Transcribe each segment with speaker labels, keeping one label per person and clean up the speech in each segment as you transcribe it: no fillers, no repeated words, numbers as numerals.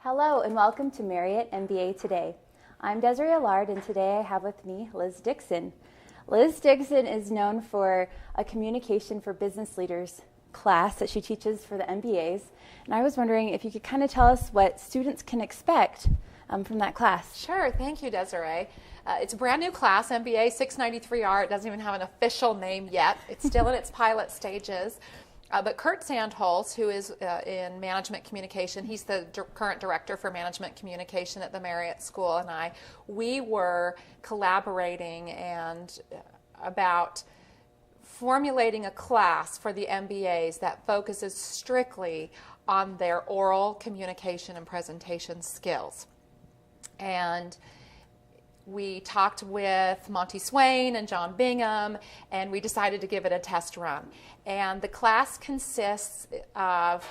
Speaker 1: Hello and welcome to Marriott MBA Today. I'm Desiree Allard and today I have with me Liz Dixon. Liz Dixon is known for a communication for business leaders class that she teaches for the MBAs. And I was wondering if you could kind of tell us what students can expect from that class.
Speaker 2: Sure, thank you, Desiree. It's a brand new class, MBA 693R. It doesn't even have an official name yet. It's still in its pilot stages. But Kurt Sandholz, who is in management communication, he's the current director for management communication at the Marriott School, and we were collaborating and about formulating a class for the MBAs that focuses strictly on their oral communication and presentation skills. And we talked with Monty Swain and John Bingham, and we decided to give it a test run. And the class consists of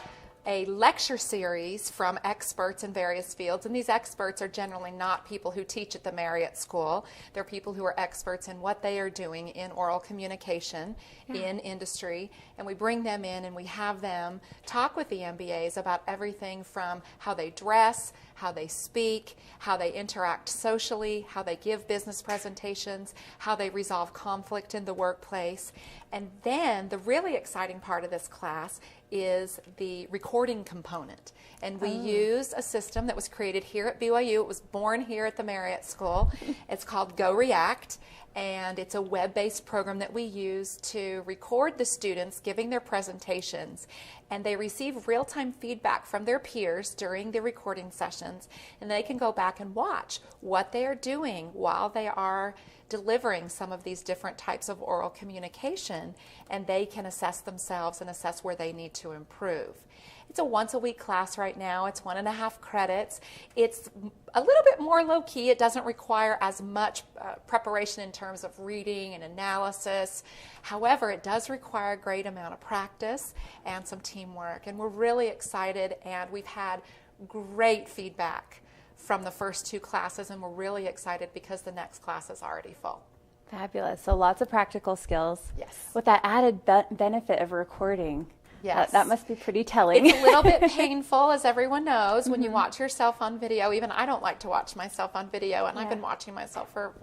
Speaker 2: a lecture series from experts in various fields, and these experts are generally not people who teach at the Marriott School. They're people who are experts in what they are doing in oral communication in industry, and we bring them in and we have them talk with the MBAs about everything from how they dress, how they speak, how they interact socially, how they give business presentations, how they resolve conflict in the workplace. And then the really exciting part of this class is the recording component. And we use a system that was created here at BYU. It was born here at the Marriott School. It's called Go React, and it's a web-based program that we use to record the students giving their presentations. And they receive real-time feedback from their peers during the recording sessions, and they can go back and watch what they are doing while they are delivering some of these different types of oral communication, and they can assess themselves and assess where they need to improve. It's a once-a-week class right now. It's 1.5 credits. It's a little bit more low-key. It doesn't require as much preparation in terms of reading and analysis. However, it does require a great amount of practice and some teamwork, and we're really excited, and we've had great feedback from the first 2 classes, and we're really excited because the next class is already full.
Speaker 1: Fabulous. So lots of practical skills.
Speaker 2: Yes.
Speaker 1: With that added benefit of recording.
Speaker 2: Yes.
Speaker 1: That must be pretty telling.
Speaker 2: It's a little bit painful, as everyone knows, when you watch yourself on video. Even I don't like to watch myself on video, and I've been watching myself for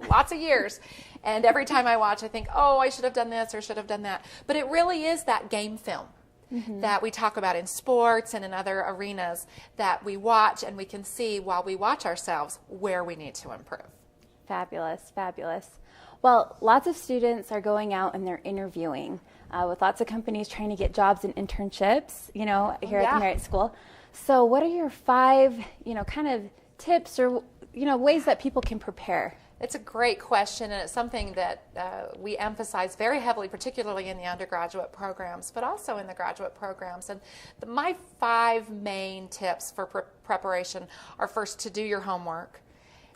Speaker 2: lots of years. And every time I watch, I think, oh, I should have done this or should have done that. But it really is that game film that we talk about in sports and in other arenas that we watch, and we can see while we watch ourselves where we need to improve.
Speaker 1: Fabulous, fabulous. Well, lots of students are going out and they're interviewing with lots of companies trying to get jobs and internships, here at the Marriott School. So what are your 5, kind of tips or, ways that people can prepare?
Speaker 2: It's a great question, and it's something that we emphasize very heavily, particularly in the undergraduate programs, but also in the graduate programs. And my 5 main tips for preparation are: first, to do your homework;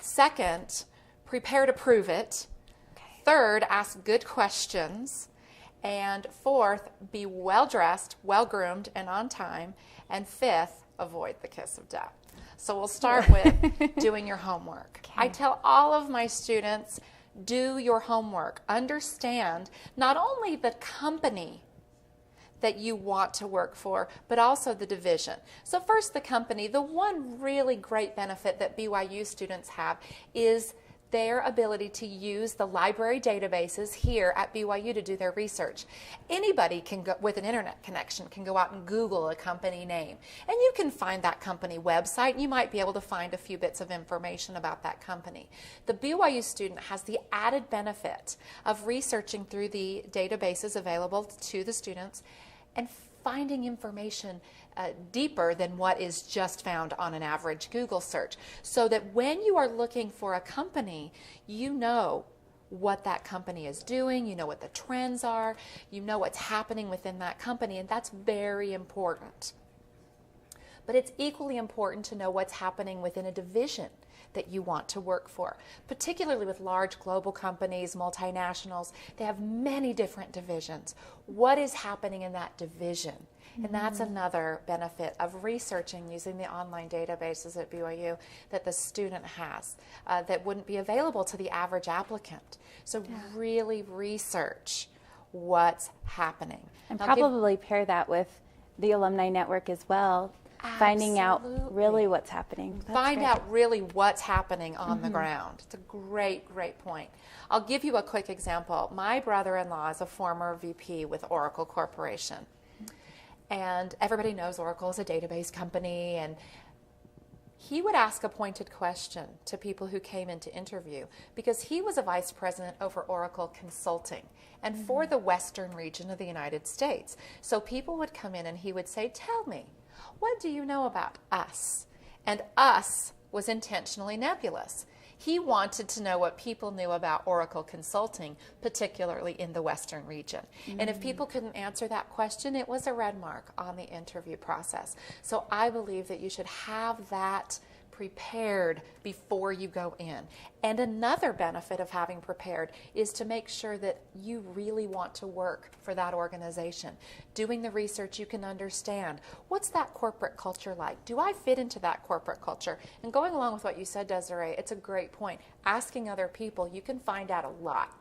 Speaker 2: second, prepare to prove it; third, ask good questions; and fourth, be well-dressed, well-groomed, and on time; and fifth, avoid the kiss of death. So we'll start with doing your homework. Okay. I tell all of my students, do your homework. Understand not only the company that you want to work for, but also the division. So first, the company. The one really great benefit that BYU students have is their ability to use the library databases here at BYU to do their research. Anybody can go, with an internet connection, can go out and Google a company name, and you can find that company website, and you might be able to find a few bits of information about that company. The BYU student has the added benefit of researching through the databases available to the students and finding information deeper than what is just found on an average Google search, so that when you are looking for a company, you know what that company is doing, you know what the trends are, you know what's happening within that company, and that's very important. But it's equally important to know what's happening within a division that you want to work for. Particularly with large global companies, multinationals, they have many different divisions. What is happening in that division? And that's another benefit of researching using the online databases at BYU that the student has that wouldn't be available to the average applicant. So really research what's happening.
Speaker 1: And probably pair that with the alumni network as well. finding out
Speaker 2: Absolutely.
Speaker 1: really what's happening. That's
Speaker 2: Find
Speaker 1: great.
Speaker 2: out really what's happening on the ground. It's a great, great point. I'll give you a quick example. My brother-in-law is a former VP with Oracle Corporation. And everybody knows Oracle is a database company, and he would ask a pointed question to people who came in to interview because he was a vice president over Oracle Consulting and for the western region of the United States. So people would come in and he would say, tell me, what do you know about us? And us was intentionally nebulous. He wanted to know what people knew about Oracle Consulting, particularly in the Western region. And if people couldn't answer that question, it was a red mark on the interview process. So I believe that you should have that prepared before you go in. And another benefit of having prepared is to make sure that you really want to work for that organization. Doing the research, you can understand, what's that corporate culture like? Do I fit into that corporate culture? And going along with what you said, Desiree, it's a great point. Asking other people, you can find out a lot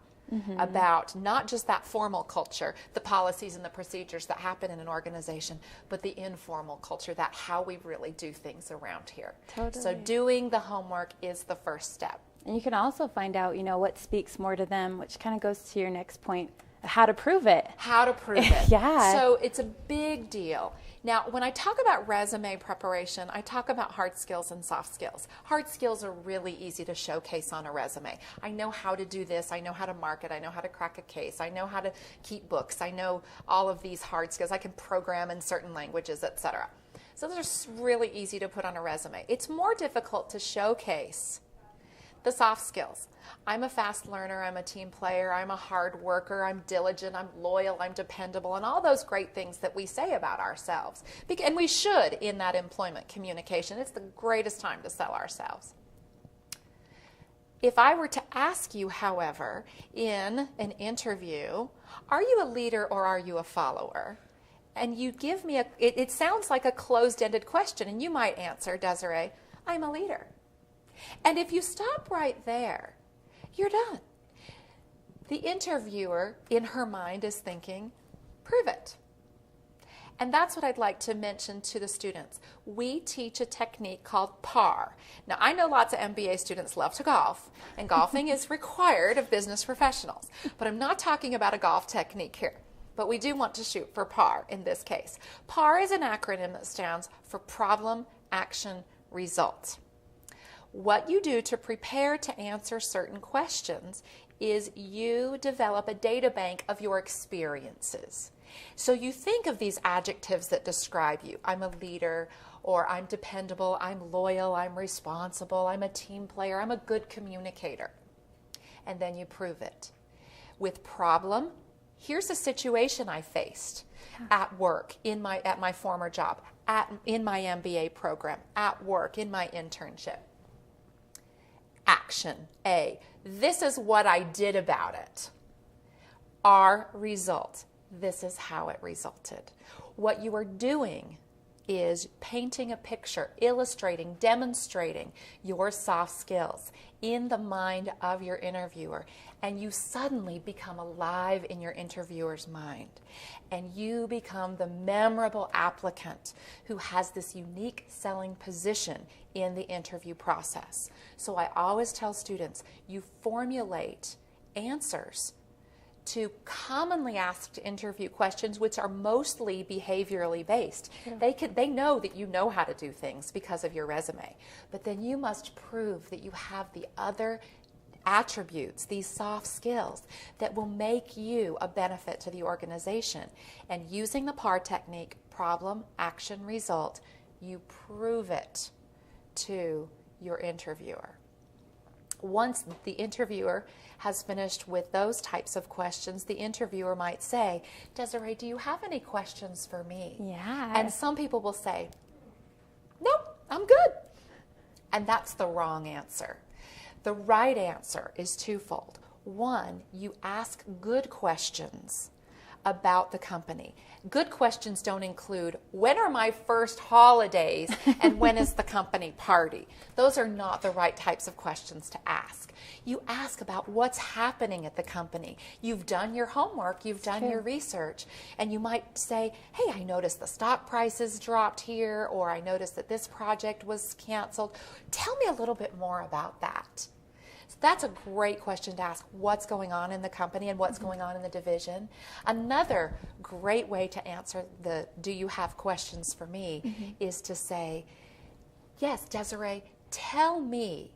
Speaker 2: about not just that formal culture, the policies and the procedures that happen in an organization, but the informal culture, that how we really do things around here.
Speaker 1: Totally.
Speaker 2: So doing the homework is the first step.
Speaker 1: And you can also find out, what speaks more to them, which kind of goes to your next point, how to prove it.
Speaker 2: How to prove it.
Speaker 1: Yeah.
Speaker 2: So it's a big deal. Now, when I talk about resume preparation, I talk about hard skills and soft skills. Hard skills are really easy to showcase on a resume. I know how to do this. I know how to market. I know how to crack a case. I know how to keep books. I know all of these hard skills. I can program in certain languages, etc. So those are really easy to put on a resume. It's more difficult to showcase the soft skills. I'm a fast learner, I'm a team player, I'm a hard worker, I'm diligent, I'm loyal, I'm dependable, and all those great things that we say about ourselves. And we should in that employment communication. It's the greatest time to sell ourselves. If I were to ask you, however, in an interview, are you a leader or are you a follower? And you give me it sounds like a closed-ended question, and you might answer, Desiree, I'm a leader. And if you stop right there, you're done. The interviewer, in her mind, is thinking, prove it. And that's what I'd like to mention to the students. We teach a technique called PAR. Now, I know lots of MBA students love to golf, and golfing is required of business professionals. But I'm not talking about a golf technique here. But we do want to shoot for PAR in this case. PAR is an acronym that stands for Problem, Action, Result. What you do to prepare to answer certain questions is you develop a data bank of your experiences. So you think of these adjectives that describe you. I'm a leader, or I'm dependable, I'm loyal, I'm responsible, I'm a team player, I'm a good communicator. And then you prove it. With problem, here's a situation I faced at work, at my former job, in my MBA program, at work, in my internship. Action, A, this is what I did about it. R, result, this is how it resulted. What you are doing is painting a picture, illustrating, demonstrating your soft skills in the mind of your interviewer, and you suddenly become alive in your interviewer's mind, and you become the memorable applicant who has this unique selling position in the interview process. So I always tell students, you formulate answers to commonly asked interview questions, which are mostly behaviorally based. Yeah. They know that you know how to do things because of your resume, but then you must prove that you have the other attributes, these soft skills that will make you a benefit to the organization. And using the PAR technique, problem, action, result, you prove it to your interviewer. Once the interviewer has finished with those types of questions, the interviewer might say, Desiree, do you have any questions for me?
Speaker 1: Yeah.
Speaker 2: And some people will say, nope, I'm good. And that's the wrong answer. The right answer is twofold. One, you ask good questions about the company. Good questions don't include, when are my first holidays and when is the company party? Those are not the right types of questions to ask. You ask about what's happening at the company. You've done your homework, you've done your research, and you might say, hey, I noticed the stock prices dropped here, or I noticed that this project was canceled. Tell me a little bit more about that. So that's a great question to ask. What's going on in the company and what's going on in the division? Another great way to answer the do you have questions for me is to say, yes, Desiree, tell me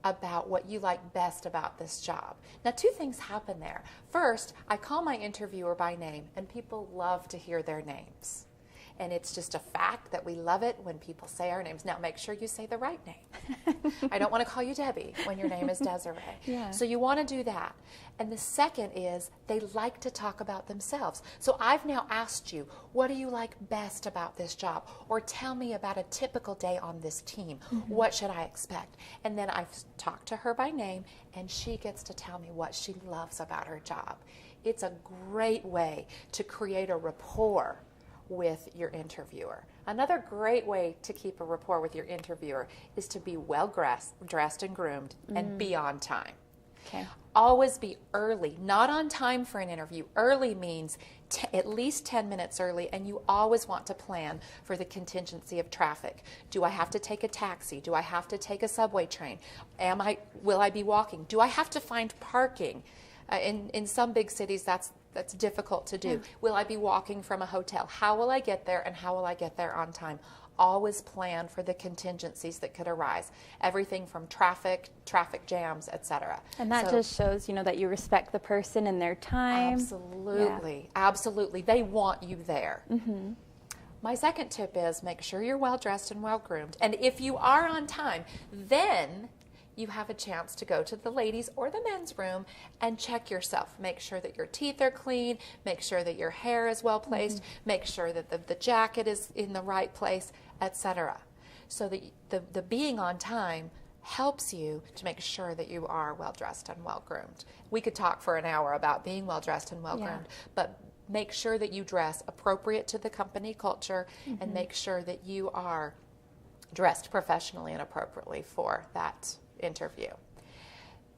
Speaker 2: about what you like best about this job. Now, two things happen there. First, I call my interviewer by name, and people love to hear their names. And it's just a fact that we love it when people say our names. Now, make sure you say the right name. I don't want to call you Debbie when your name is Desiree. So you want to do that. And the second is they like to talk about themselves. So I've now asked you, what do you like best about this job? Or tell me about a typical day on this team. What should I expect? And then I've talked to her by name, and she gets to tell me what she loves about her job. It's a great way to create a rapport with your interviewer. Another great way to keep a rapport with your interviewer is to be well dressed and groomed and be on time. Always be early, not on time for an interview. Early means at least 10 minutes early, and you always want to plan for the contingency of traffic. Do I have to take a taxi? Do I have to take a subway train? Will I be walking? Do I have to find parking? In some big cities, that's difficult to do. Will I be walking from a hotel? How will I get there, and how will I get there on time? Always plan for the contingencies that could arise. Everything from traffic jams, etc.
Speaker 1: And that just shows, that you respect the person and their time.
Speaker 2: Absolutely, absolutely. They want you there. My second tip is make sure you're well dressed and well groomed. And if you are on time, then you have a chance to go to the ladies' or the men's room and check yourself. Make sure that your teeth are clean, make sure that your hair is well placed, make sure that the jacket is in the right place, etc. So that the being on time helps you to make sure that you are well dressed and well groomed. We could talk for an hour about being well dressed and well groomed, but make sure that you dress appropriate to the company culture and make sure that you are dressed professionally and appropriately for that interview.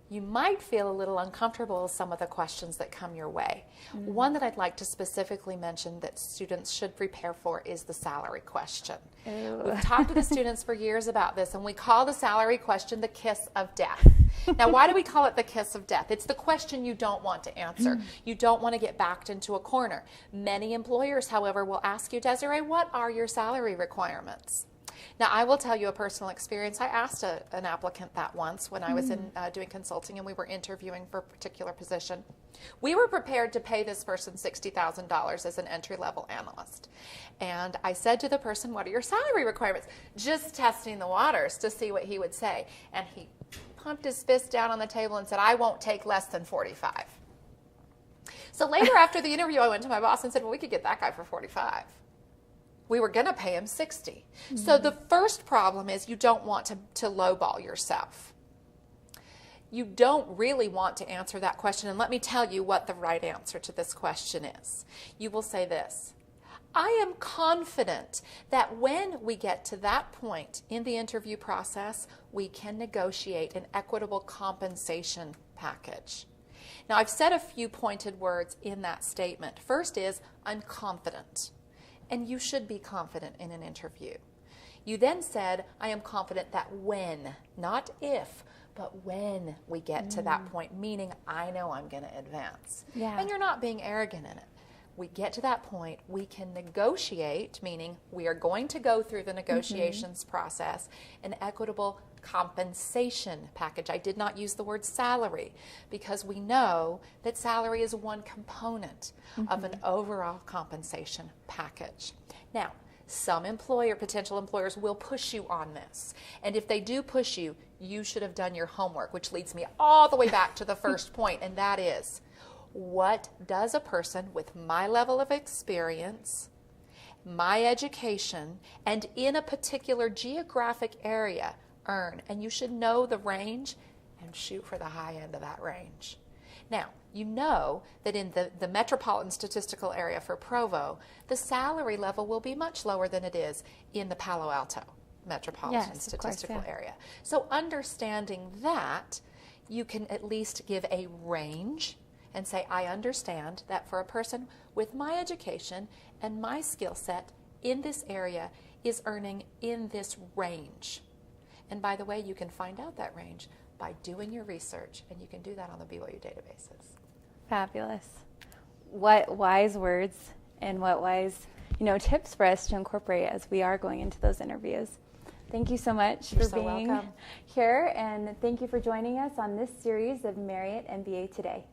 Speaker 2: You might feel a little uncomfortable with some of the questions that come your way. One that I'd like to specifically mention that students should prepare for is the salary question. We've talked to the students for years about this, and we call the salary question the kiss of death. Now, why do we call it the kiss of death? It's the question you don't want to answer. You don't want to get backed into a corner. Many employers, however, will ask you, Desiree, what are your salary requirements? Now, I will tell you a personal experience. I asked an applicant that once when I was doing consulting and we were interviewing for a particular position. We were prepared to pay this person $60,000 as an entry-level analyst. And I said to the person, what are your salary requirements? Just testing the waters to see what he would say. And he pumped his fist down on the table and said, I won't take less than 45. So later after the interview, I went to my boss and said, well, we could get that guy for 45. We were going to pay him 60. So the first problem is you don't want to lowball yourself. You don't really want to answer that question. And let me tell you what the right answer to this question is. You will say this: I am confident that when we get to that point in the interview process, we can negotiate an equitable compensation package. Now, I've said a few pointed words in that statement. First is, I'm confident. And you should be confident in an interview. You then said, I am confident that when, not if, but when we get to that point, meaning I know I'm going to advance. And you're not being arrogant in it. We get to that point, we can negotiate, meaning we are going to go through the negotiations process, an equitable compensation package. I did not use the word salary because we know that salary is one component of an overall compensation package. Now, some potential employers will push you on this. And if they do push you, you should have done your homework, which leads me all the way back to the first point, and that is, what does a person with my level of experience, my education, and in a particular geographic area earn? And you should know the range and shoot for the high end of that range. Now, you know that in the metropolitan statistical area for Provo, the salary level will be much lower than it is in the Palo Alto metropolitan statistical area. So understanding that, you can at least give a range and say, I understand that for a person with my education and my skill set in this area is earning in this range. And by the way, you can find out that range by doing your research, and you can do that on the BYU databases.
Speaker 1: Fabulous. What wise words and what wise, tips for us to incorporate as we are going into those interviews. Thank you so much for being here, and thank you for joining us on this series of Marriott MBA Today.